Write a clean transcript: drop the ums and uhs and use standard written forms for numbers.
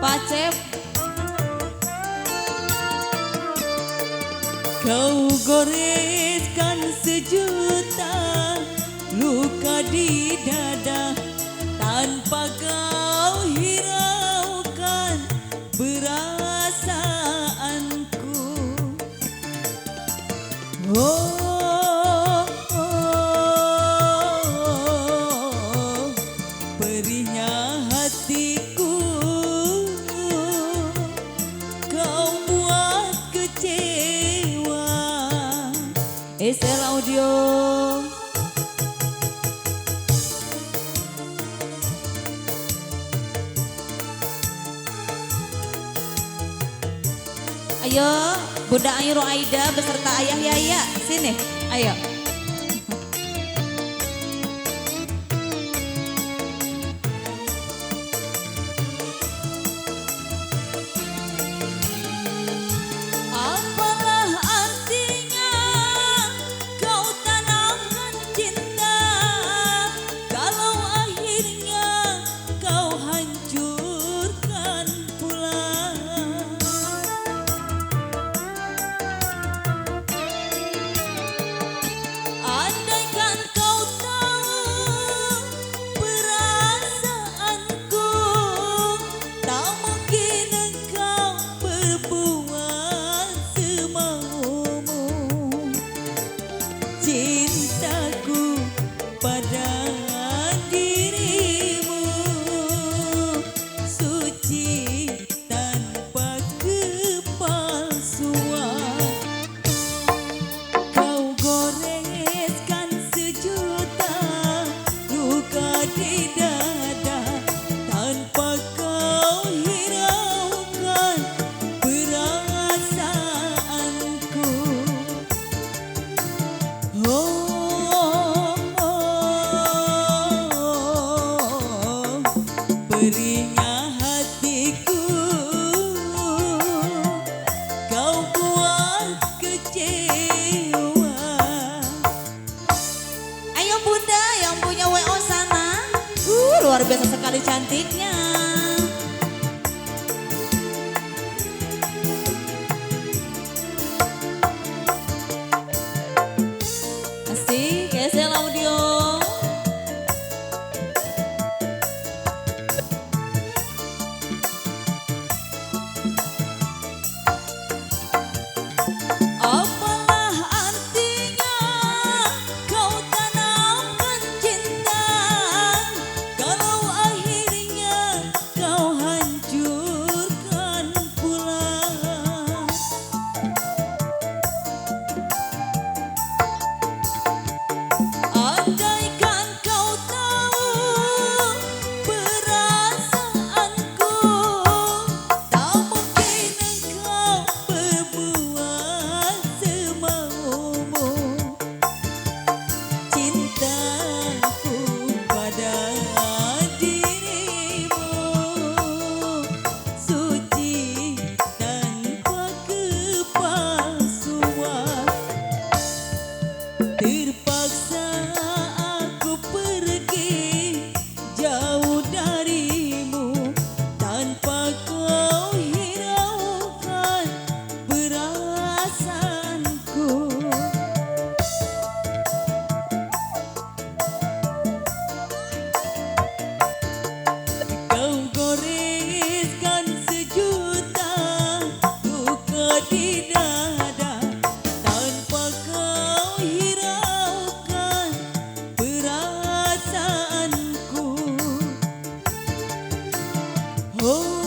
Acep. Kau goreskan sejuta luka di dada, tanpa kau hiraukan perasaanku. Oh, perihnya hatiku kau buat kecewa. SL Audio. Ayo, Bunda Ayu Aida beserta Ayah Yaya, sini, ayo. Apalah artinya kau tanamkan cinta, kalau akhirnya kau hancurkan pula. Andaikan kau tahu perasaanku, tak mungkin engkau berbuat semaumu. Cintaku pada dirimu suci tanpa kepalsuan. Kau goreskan sejuta luka di dada, tanpa kau hiraukan perasaanku. Perihnya hatiku kau buat kecewa. Ayo Bunda yang punya WO sana. Luar biasa sekali cantiknya. Asik, SL Audio. Apalah artinya kau tanamkan cinta, kalau akhirnya kau hancurkan pula. Andaikan kau tahu perasaanku, tak mungkin engkau berbuat semaumu. Cintaku pada dirimu suci tanpa kepalsuan. Terpaksa aku pergi jauh darimu, tanpa kau hiraukan perasaanku. Kau goreskan sejuta luka di dada, tanpa kau hiraukan perasaanku. Oh.